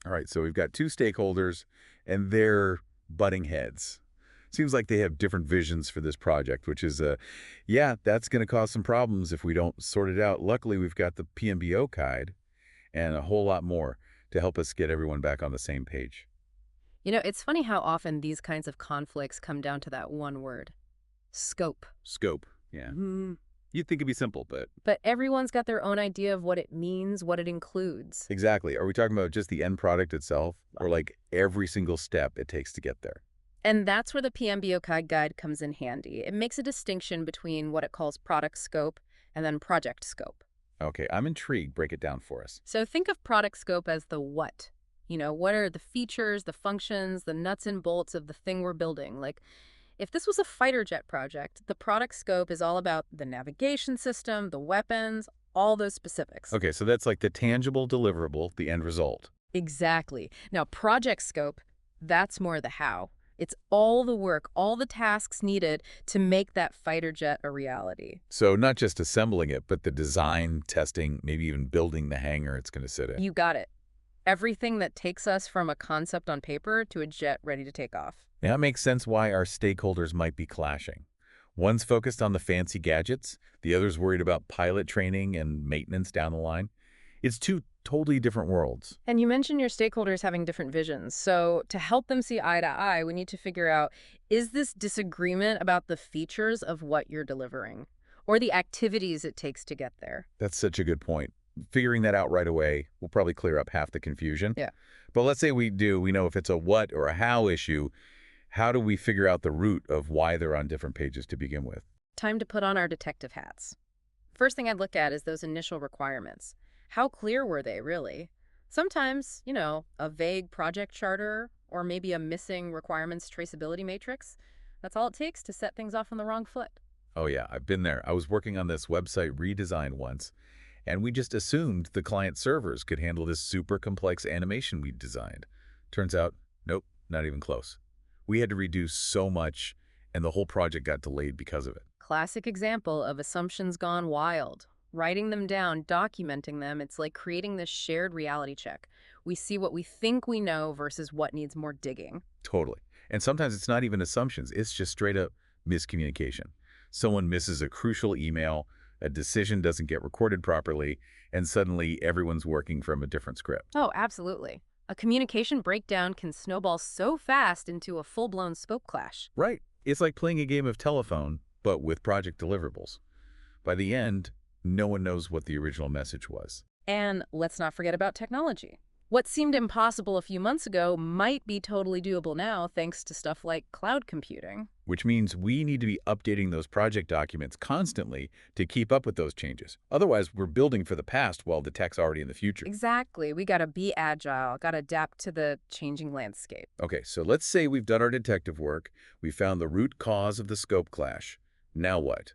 All right, so we've got two stakeholders, and they're butting heads. Seems like they have different visions for this project, which is, yeah, that's going to cause some problems if we don't sort it out. Luckily, we've got the PMBO guide and a whole lot more to help us get everyone back on the same page. It's funny how often these kinds of conflicts come down to that one word, scope. Scope, yeah. Hmm. You'd think it'd be simple, but But everyone's got their own idea of what it means, what it includes. exactly. Are we talking about just the end product itself or like every single step it takes to get there? And that's where the PMBOK guide comes in handy. It makes a distinction between what it calls product scope and then project scope. Okay, I'm intrigued. Break it down for us. So think of product scope as the what. What are the features, the functions, the nuts and bolts of the thing we're building? Like, if this was a fighter jet project, the product scope is all about the navigation system, the weapons, all those specifics. Okay, so that's like the tangible deliverable, the end result. Exactly. Now, project scope, that's more the how. It's all the work, all the tasks needed to make that fighter jet a reality. So not just assembling it, but the design, testing, maybe even building the hangar it's going to sit in. You got it. Everything that takes us from a concept on paper to a jet ready to take off. Now it makes sense why our stakeholders might be clashing. One's focused on the fancy gadgets, the other's worried about pilot training and maintenance down the line. It's two totally different worlds. And you mentioned your stakeholders having different visions. So to help them see eye to eye, we need to figure out, is this disagreement about the features of what you're delivering or the activities it takes to get there? That's such a good point. Figuring that out right away will probably clear up half the confusion. Yeah. But let's say we know if it's a what or a how issue, how do we figure out the root of why they're on different pages to begin with? Time to put on our detective hats. First thing I'd look at is those initial requirements. How clear were they, really? Sometimes, a vague project charter or maybe a missing requirements traceability matrix, that's all it takes to set things off on the wrong foot. Oh yeah, I've been there. I was working on this website redesign once, and we just assumed the client servers could handle this super complex animation we'd designed. Turns out, nope, not even close. We had to redo so much, and the whole project got delayed because of it. Classic example of assumptions gone wild. Writing them down, documenting them, it's like creating this shared reality check. We see what we think we know versus what needs more digging. Totally. And sometimes it's not even assumptions. It's just straight up miscommunication. Someone misses a crucial email, a decision doesn't get recorded properly, and suddenly everyone's working from a different script. Oh, absolutely. A communication breakdown can snowball so fast into a full-blown scope clash. Right. It's like playing a game of telephone, but with project deliverables. By the end, no one knows what the original message was. And let's not forget about technology. What seemed impossible a few months ago might be totally doable now thanks to stuff like cloud computing. Which means we need to be updating those project documents constantly to keep up with those changes. Otherwise, we're building for the past while the tech's already in the future. Exactly. We got to be agile, got to adapt to the changing landscape. Okay, so let's say we've done our detective work. We found the root cause of the scope clash. Now what?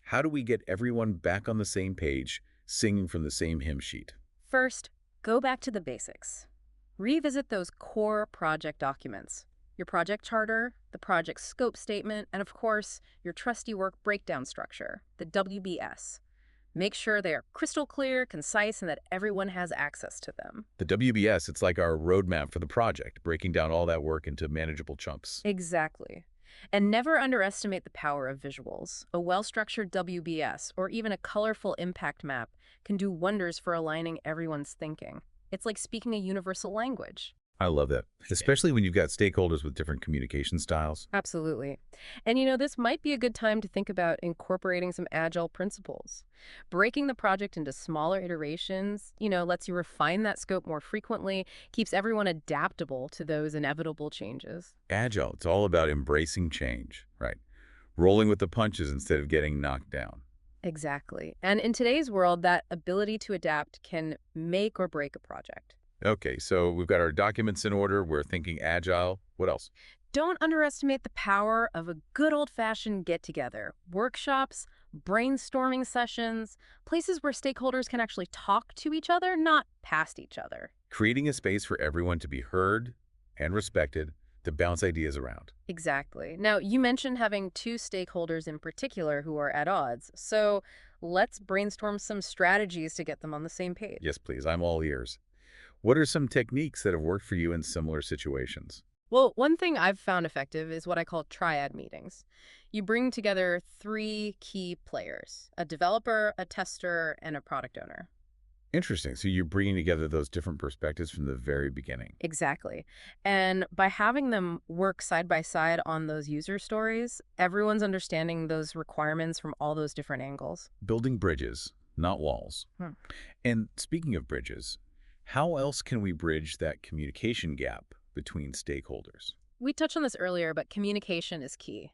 How do we get everyone back on the same page, singing from the same hymn sheet? First, go back to the basics. Revisit those core project documents. Your project charter, the project scope statement, and of course, your trusty work breakdown structure, the WBS. Make sure they are crystal clear, concise, and that everyone has access to them. The WBS, it's like our roadmap for the project, breaking down all that work into manageable chunks. Exactly. And never underestimate the power of visuals. A well-structured WBS, or even a colorful impact map, can do wonders for aligning everyone's thinking. It's like speaking a universal language. I love that, especially when you've got stakeholders with different communication styles. Absolutely. And this might be a good time to think about incorporating some agile principles. Breaking the project into smaller iterations, lets you refine that scope more frequently, keeps everyone adaptable to those inevitable changes. Agile, it's all about embracing change, right? Rolling with the punches instead of getting knocked down. Exactly. And in today's world, that ability to adapt can make or break a project. Okay, so we've got our documents in order. We're thinking agile. What else? Don't underestimate the power of a good old-fashioned get-together. Workshops, brainstorming sessions, places where stakeholders can actually talk to each other, not past each other. Creating a space for everyone to be heard and respected, to bounce ideas around. Exactly. Now, you mentioned having two stakeholders in particular who are at odds. So let's brainstorm some strategies to get them on the same page. Yes, please. I'm all ears. What are some techniques that have worked for you in similar situations? Well, one thing I've found effective is what I call triad meetings. You bring together three key players: a developer, a tester, and a product owner. Interesting. So you're bringing together those different perspectives from the very beginning. Exactly. And by having them work side by side on those user stories, everyone's understanding those requirements from all those different angles. Building bridges, not walls. Hmm. And speaking of bridges, how else can we bridge that communication gap between stakeholders? We touched on this earlier, but communication is key.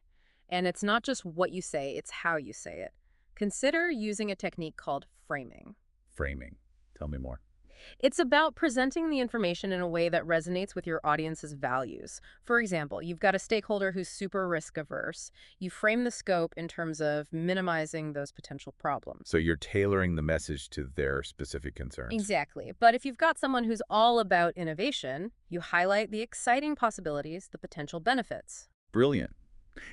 And it's not just what you say, it's how you say it. Consider using a technique called framing. Framing. Tell me more. It's about presenting the information in a way that resonates with your audience's values. For example, you've got a stakeholder who's super risk averse. You frame the scope in terms of minimizing those potential problems. So you're tailoring the message to their specific concerns. Exactly. But if you've got someone who's all about innovation, you highlight the exciting possibilities, the potential benefits. Brilliant.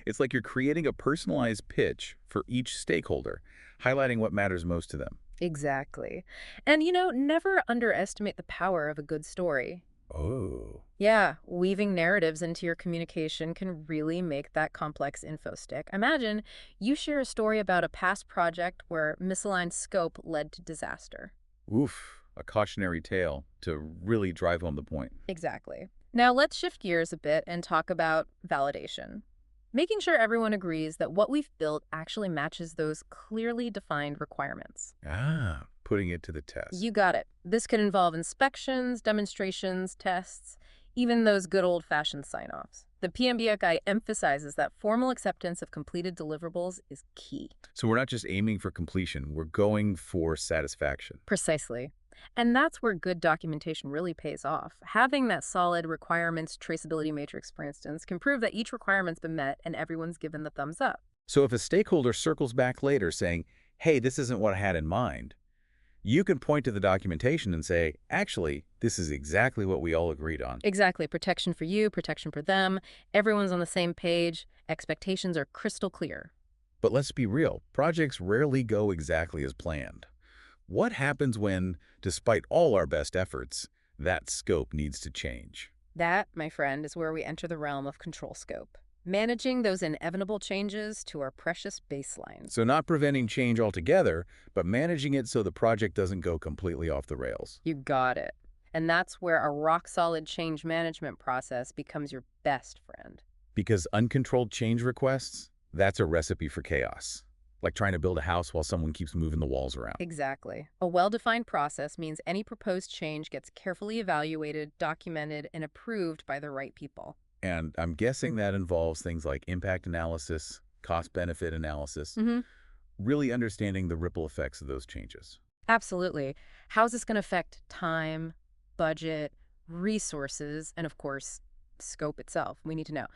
It's like you're creating a personalized pitch for each stakeholder, highlighting what matters most to them. Exactly. And, never underestimate the power of a good story. Oh. Yeah, weaving narratives into your communication can really make that complex info stick. Imagine you share a story about a past project where misaligned scope led to disaster. Oof. A cautionary tale to really drive home the point. Exactly. Now let's shift gears a bit and talk about validation. Making sure everyone agrees that what we've built actually matches those clearly defined requirements. Ah, putting it to the test. You got it. This could involve inspections, demonstrations, tests, even those good old-fashioned sign-offs. The PMP guide emphasizes that formal acceptance of completed deliverables is key. So we're not just aiming for completion, we're going for satisfaction. Precisely. And that's where good documentation really pays off. Having that solid requirements traceability matrix, for instance, can prove that each requirement's been met and everyone's given the thumbs up. So if a stakeholder circles back later saying, hey, this isn't what I had in mind, you can point to the documentation and say, actually, this is exactly what we all agreed on. Exactly. Protection for you, protection for them. Everyone's on the same page. Expectations are crystal clear. But let's be real, projects rarely go exactly as planned. What happens when, despite all our best efforts, that scope needs to change? That, my friend, is where we enter the realm of control scope. Managing those inevitable changes to our precious baselines. So not preventing change altogether, but managing it so the project doesn't go completely off the rails. You got it. And that's where a rock-solid change management process becomes your best friend. Because uncontrolled change requests, that's a recipe for chaos. Like trying to build a house while someone keeps moving the walls around. Exactly. A well-defined process means any proposed change gets carefully evaluated, documented, and approved by the right people. And I'm guessing that involves things like impact analysis, cost-benefit analysis, really understanding the ripple effects of those changes. Absolutely. How's this going to affect time, budget, resources, and of course, scope itself? We need to know.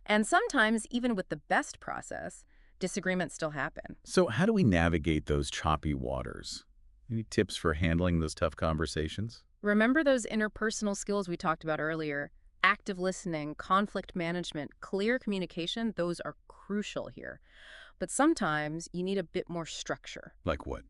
And sometimes, even with the best process, disagreements still happen. So how do we navigate those choppy waters? Any tips for handling those tough conversations? Remember those interpersonal skills we talked about earlier? Active listening, conflict management, clear communication, those are crucial here. But sometimes you need a bit more structure. Like what?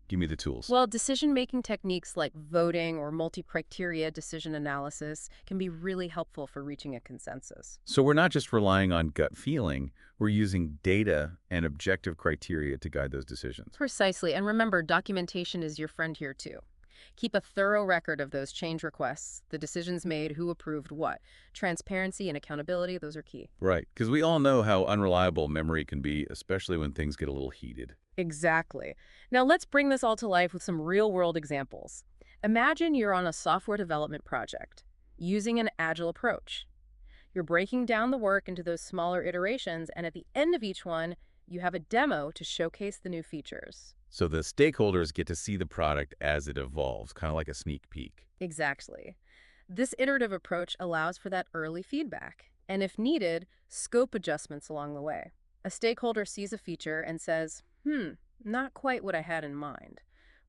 Give me the tools. Well, decision-making techniques like voting or multi-criteria decision analysis can be really helpful for reaching a consensus. So we're not just relying on gut feeling, we're using data and objective criteria to guide those decisions. Precisely. And remember, documentation is your friend here too. Keep a thorough record of those change requests, the decisions made, who approved what. Transparency and accountability, those are key. Right, because we all know how unreliable memory can be, especially when things get a little heated. Exactly. Now let's bring this all to life with some real-world examples. Imagine you're on a software development project using an agile approach. You're breaking down the work into those smaller iterations, and at the end of each one, you have a demo to showcase the new features. So the stakeholders get to see the product as it evolves, kind of like a sneak peek. Exactly. This iterative approach allows for that early feedback, and if needed, scope adjustments along the way. A stakeholder sees a feature and says, not quite what I had in mind.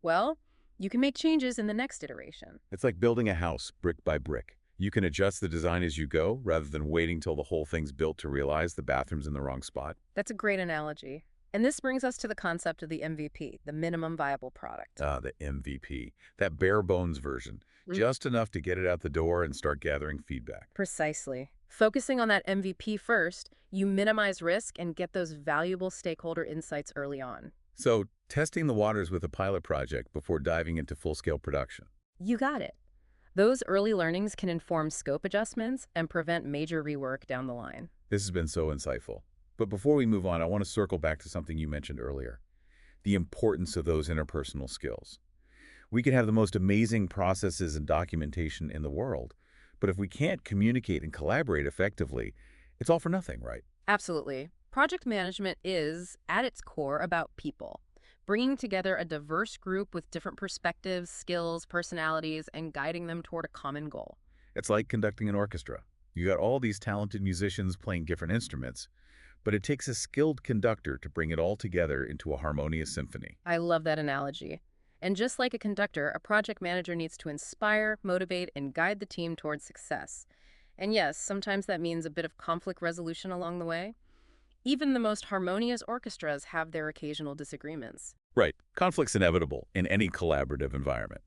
Well, you can make changes in the next iteration. It's like building a house brick by brick. You can adjust the design as you go, rather than waiting till the whole thing's built to realize the bathroom's in the wrong spot. That's a great analogy. And this brings us to the concept of the MVP, the minimum viable product. Ah, the MVP, that bare bones version, Mm, just enough to get it out the door and start gathering feedback. Precisely. Focusing on that MVP first, you minimize risk and get those valuable stakeholder insights early on. So, testing the waters with a pilot project before diving into full-scale production. You got it. Those early learnings can inform scope adjustments and prevent major rework down the line. This has been so insightful. But before we move on, I want to circle back to something you mentioned earlier, the importance of those interpersonal skills. We can have the most amazing processes and documentation in the world, but if we can't communicate and collaborate effectively, it's all for nothing, right? Absolutely. Project management is, at its core, about people. Bringing together a diverse group with different perspectives, skills, personalities, and guiding them toward a common goal. It's like conducting an orchestra. You got all these talented musicians playing different instruments, but it takes a skilled conductor to bring it all together into a harmonious symphony. I love that analogy. And just like a conductor, a project manager needs to inspire, motivate, and guide the team towards success. And yes, sometimes that means a bit of conflict resolution along the way. Even the most harmonious orchestras have their occasional disagreements. Right. Conflict's inevitable in any collaborative environment.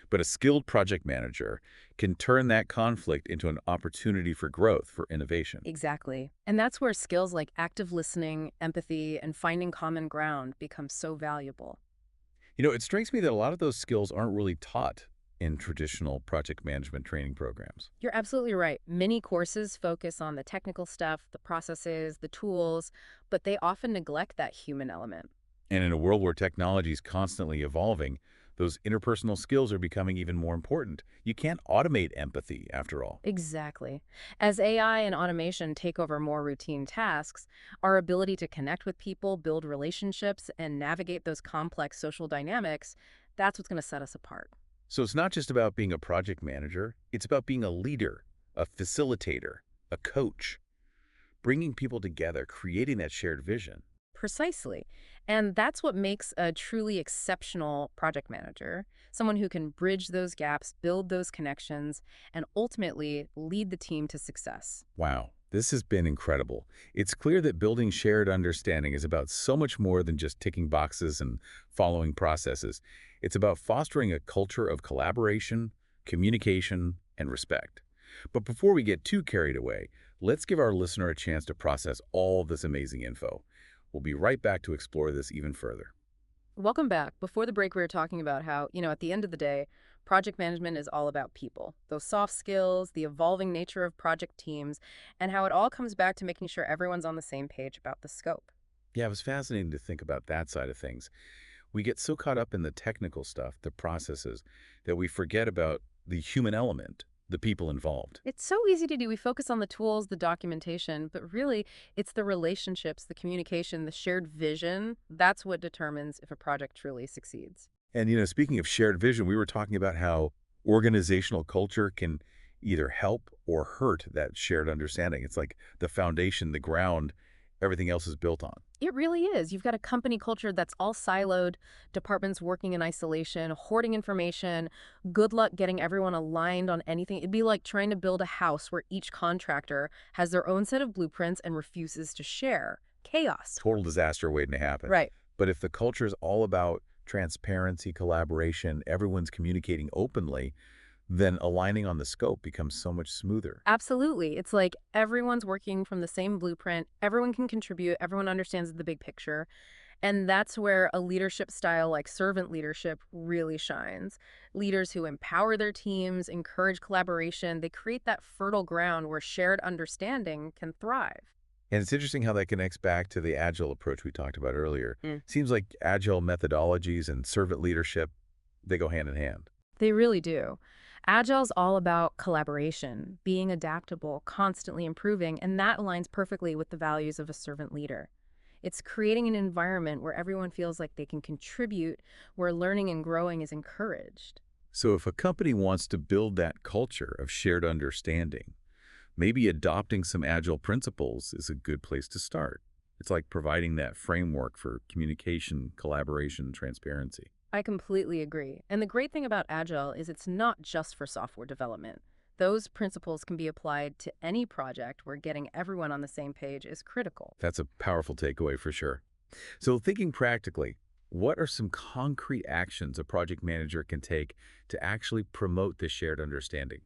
But a skilled project manager can turn that conflict into an opportunity for growth, for innovation. Exactly. And that's where skills like active listening, empathy, and finding common ground become so valuable. It strikes me that a lot of those skills aren't really taught in traditional project management training programs. You're absolutely right. Many courses focus on the technical stuff, the processes, the tools, but they often neglect that human element. And in a world where technology is constantly evolving, those interpersonal skills are becoming even more important. You can't automate empathy, after all. Exactly. As AI and automation take over more routine tasks, our ability to connect with people, build relationships, and navigate those complex social dynamics, that's what's going to set us apart. So it's not just about being a project manager, it's about being a leader, a facilitator, a coach, bringing people together, creating that shared vision. Precisely. And that's what makes a truly exceptional project manager, someone who can bridge those gaps, build those connections, and ultimately lead the team to success. Wow, this has been incredible. It's clear that building shared understanding is about so much more than just ticking boxes and following processes. It's about fostering a culture of collaboration, communication, and respect. But before we get too carried away, let's give our listener a chance to process all this amazing info. We'll be right back to explore this even further. Welcome back. Before the break, we were talking about how, at the end of the day, project management is all about people, those soft skills, the evolving nature of project teams, and how it all comes back to making sure everyone's on the same page about the scope. Yeah, it was fascinating to think about that side of things. We get so caught up in the technical stuff, the processes, that we forget about the human element, the people involved. It's so easy to do. We focus on the tools, the documentation, but really it's the relationships, the communication, the shared vision. That's what determines if a project truly succeeds. And, speaking of shared vision, we were talking about how organizational culture can either help or hurt that shared understanding. It's like the foundation, the ground, everything else is built on. It really is. You've got a company culture that's all siloed, departments working in isolation, hoarding information. Good luck getting everyone aligned on anything. It'd be like trying to build a house where each contractor has their own set of blueprints and refuses to share. Chaos. Total disaster waiting to happen. Right. But if the culture is all about transparency, collaboration, everyone's communicating openly, then aligning on the scope becomes so much smoother. Absolutely. It's like everyone's working from the same blueprint. Everyone can contribute. Everyone understands the big picture. And that's where a leadership style like servant leadership really shines. Leaders who empower their teams, encourage collaboration, they create that fertile ground where shared understanding can thrive. And it's interesting how that connects back to the agile approach we talked about earlier. Mm. Seems like agile methodologies and servant leadership, they go hand in hand. They really do. Agile's all about collaboration, being adaptable, constantly improving, and that aligns perfectly with the values of a servant leader. It's creating an environment where everyone feels like they can contribute, where learning and growing is encouraged. So if a company wants to build that culture of shared understanding, maybe adopting some agile principles is a good place to start. It's like providing that framework for communication, collaboration, transparency. I completely agree. And the great thing about Agile is it's not just for software development. Those principles can be applied to any project where getting everyone on the same page is critical. That's a powerful takeaway for sure. So thinking practically, what are some concrete actions a project manager can take to actually promote this shared understanding,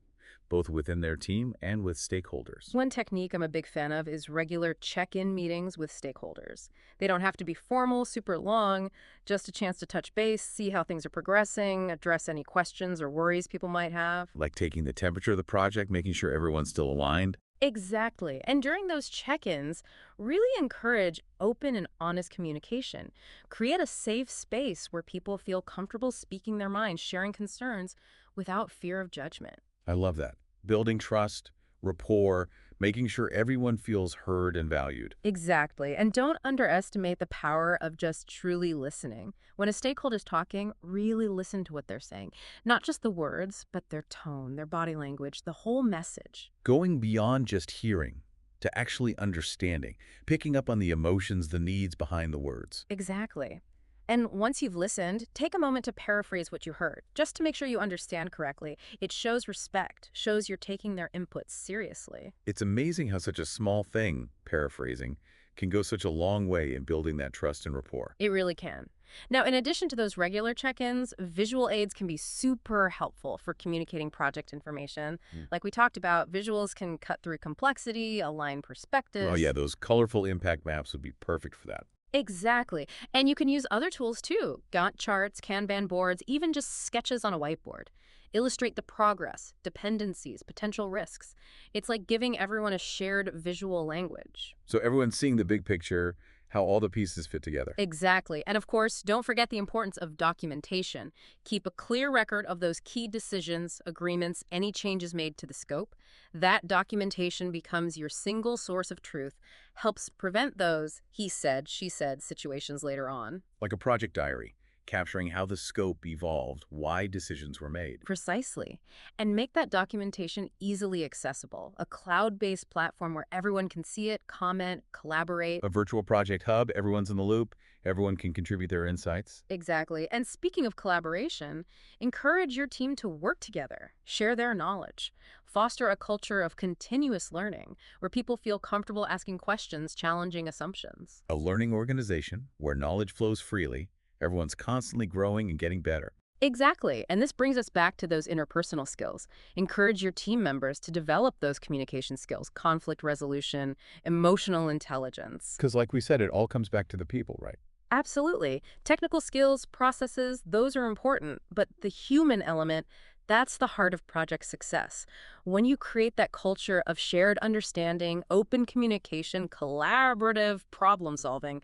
both within their team and with stakeholders? One technique I'm a big fan of is regular check-in meetings with stakeholders. They don't have to be formal, super long, just a chance to touch base, see how things are progressing, address any questions or worries people might have. Like taking the temperature of the project, making sure everyone's still aligned? Exactly. And during those check-ins, really encourage open and honest communication. Create a safe space where people feel comfortable speaking their minds, sharing concerns without fear of judgment. I love that. Building trust, rapport, making sure everyone feels heard and valued. Exactly. And don't underestimate the power of just truly listening. When a stakeholder's talking, really listen to what they're saying. Not just the words, but their tone, their body language, the whole message. Going beyond just hearing to actually understanding, picking up on the emotions, the needs behind the words. Exactly. And once you've listened, take a moment to paraphrase what you heard, just to make sure you understand correctly. It shows respect, shows you're taking their inputs seriously. It's amazing how such a small thing, paraphrasing, can go such a long way in building that trust and rapport. It really can. Now, in addition to those regular check-ins, visual aids can be super helpful for communicating project information. Mm. Like we talked about, visuals can cut through complexity, align Oh perspectives. yeah, those colorful impact maps would be perfect for that. Exactly. And you can use other tools too. Gantt charts, Kanban boards, even just sketches on a whiteboard. Illustrate the progress, dependencies, potential risks. It's like giving everyone a shared visual language. So everyone's seeing the big picture, how all the pieces fit together. Exactly. And of course, don't forget the importance of documentation. Keep a clear record of those key decisions, agreements, any changes made to the scope. That documentation becomes your single source of truth, helps prevent those he said, she said situations later on. Like a project diary, capturing how the scope evolved, why decisions were made. Precisely. And make that documentation easily accessible, a cloud-based platform where everyone can see it, comment, collaborate. A virtual project hub, everyone's in the loop, everyone can contribute their insights. Exactly. And speaking of collaboration, encourage your team to work together, share their knowledge, foster a culture of continuous learning where people feel comfortable asking questions, challenging assumptions. A learning organization where knowledge flows freely, everyone's constantly growing and getting better. Exactly. And this brings us back to those interpersonal skills. Encourage your team members to develop those communication skills, conflict resolution, emotional intelligence. Because like we said, it all comes back to the people, right? Absolutely. Technical skills, processes, those are important, but the human element, that's the heart of project success. When you create that culture of shared understanding, open communication, collaborative problem solving,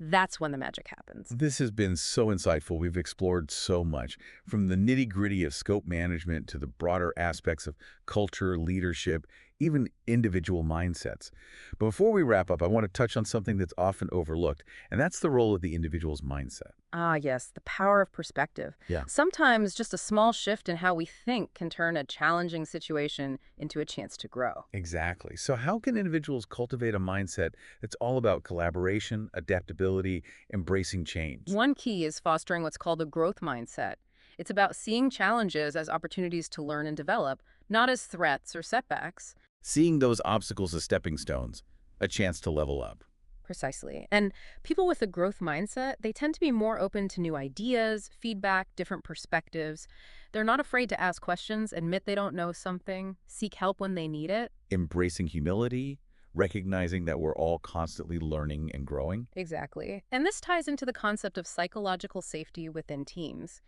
that's when the magic happens. This has been so insightful. We've explored so much, from the nitty-gritty of scope management to the broader aspects of culture, leadership, even individual mindsets. But before we wrap up, I want to touch on something that's often overlooked, and that's the role of the individual's mindset. Ah, yes, the power of perspective. Yeah. Sometimes just a small shift in how we think can turn a challenging situation into a chance to grow. Exactly. So how can individuals cultivate a mindset that's all about collaboration, adaptability, embracing change? One key is fostering what's called a growth mindset. It's about seeing challenges as opportunities to learn and develop, not as threats or setbacks. Seeing those obstacles as stepping stones, a chance to level up. Precisely. And people with a growth mindset, they tend to be more open to new ideas, feedback, different perspectives. They're not afraid to ask questions, admit they don't know something, seek help when they need it. Embracing humility, recognizing that we're all constantly learning and growing. Exactly. And this ties into the concept of psychological safety within teams.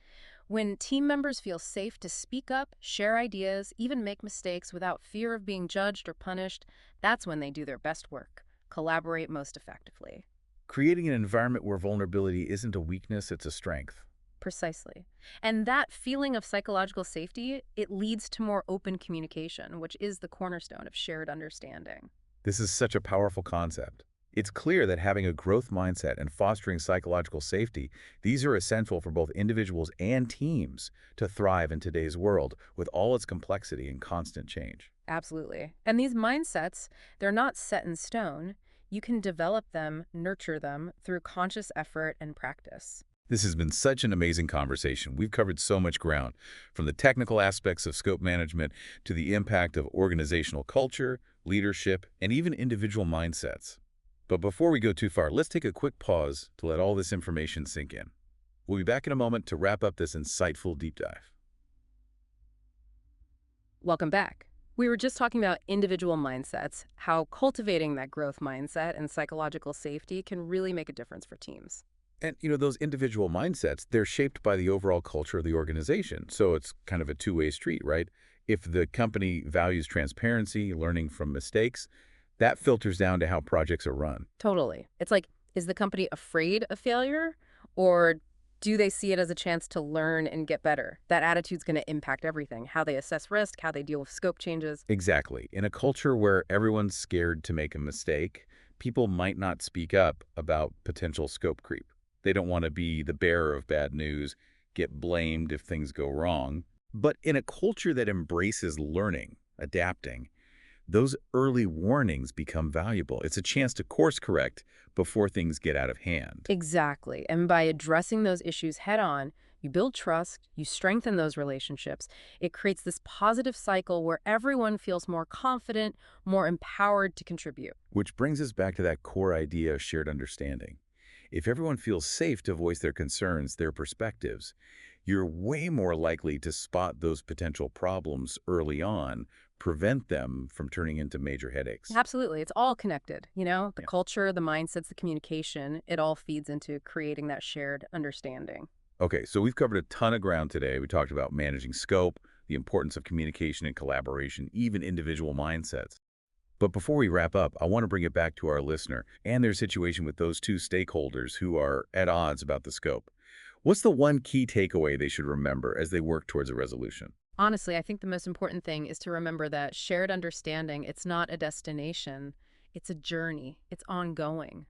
When team members feel safe to speak up, share ideas, even make mistakes without fear of being judged or punished, that's when they do their best work, collaborate most effectively. Creating an environment where vulnerability isn't a weakness, it's a strength. Precisely. And that feeling of psychological safety, it leads to more open communication, which is the cornerstone of shared understanding. This is such a powerful concept. It's clear that having a growth mindset and fostering psychological safety, these are essential for both individuals and teams to thrive in today's world with all its complexity and constant change. Absolutely. And these mindsets, they're not set in stone. You can develop them, nurture them through conscious effort and practice. This has been such an amazing conversation. We've covered so much ground, from the technical aspects of scope management to the impact of organizational culture, leadership, and even individual mindsets. But before we go too far, let's take a quick pause to let all this information sink in. We'll be back in a moment to wrap up this insightful deep dive. Welcome back. We were just talking about individual mindsets, how cultivating that growth mindset and psychological safety can really make a difference for teams. And, those individual mindsets, they're shaped by the overall culture of the organization. So it's kind of a two-way street, right? If the company values transparency, learning from mistakes, that filters down to how projects are run. Totally. It's like, is the company afraid of failure, or do they see it as a chance to learn and get better? That attitude's going to impact everything, how they assess risk, how they deal with scope changes. Exactly. In a culture where everyone's scared to make a mistake, people might not speak up about potential scope creep. They don't want to be the bearer of bad news, get blamed if things go wrong. But in a culture that embraces learning, adapting, those early warnings become valuable. It's a chance to course correct before things get out of hand. Exactly. And by addressing those issues head on, you build trust, you strengthen those relationships. It creates this positive cycle where everyone feels more confident, more empowered to contribute. Which brings us back to that core idea of shared understanding. If everyone feels safe to voice their concerns, their perspectives, you're way more likely to spot those potential problems early on, prevent them from turning into major headaches. Absolutely. It's all connected. The Yeah. culture, the mindsets, the communication, it all feeds into creating that shared understanding. Okay, so we've covered a ton of ground today. We talked about managing scope, the importance of communication and collaboration, even individual mindsets. But before we wrap up, I want to bring it back to our listener and their situation with those two stakeholders who are at odds about the scope. What's the one key takeaway they should remember as they work towards a resolution? Honestly, I think the most important thing is to remember that shared understanding, it's not a destination, it's a journey, it's ongoing.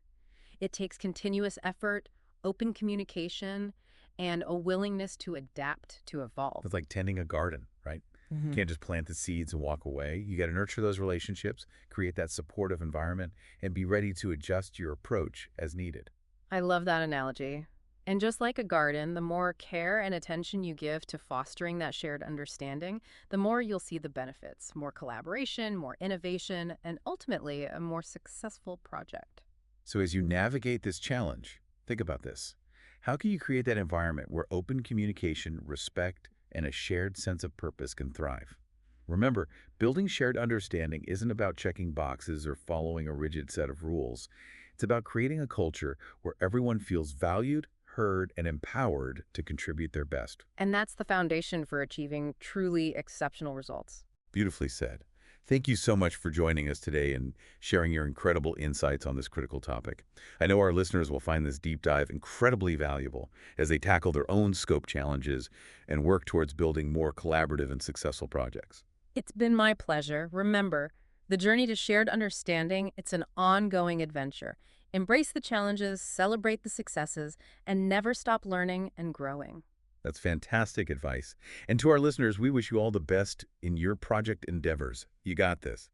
It takes continuous effort, open communication, and a willingness to adapt, to evolve. It's like tending a garden, right? You Mhm. can't just plant the seeds and walk away. You got to nurture those relationships, create that supportive environment, and be ready to adjust your approach as needed. I love that analogy. And just like a garden, the more care and attention you give to fostering that shared understanding, the more you'll see the benefits, more collaboration, more innovation, and ultimately a more successful project. So as you navigate this challenge, think about this. How can you create that environment where open communication, respect, and a shared sense of purpose can thrive? Remember, building shared understanding isn't about checking boxes or following a rigid set of rules. It's about creating a culture where everyone feels valued, heard, and empowered to contribute their best. And that's the foundation for achieving truly exceptional results. Beautifully said. Thank you so much for joining us today and sharing your incredible insights on this critical topic. I know our listeners will find this deep dive incredibly valuable as they tackle their own scope challenges and work towards building more collaborative and successful projects. It's been my pleasure. Remember, the journey to shared understanding, it's an ongoing adventure. Embrace the challenges, celebrate the successes, and never stop learning and growing. That's fantastic advice. And to our listeners, we wish you all the best in your project endeavors. You got this.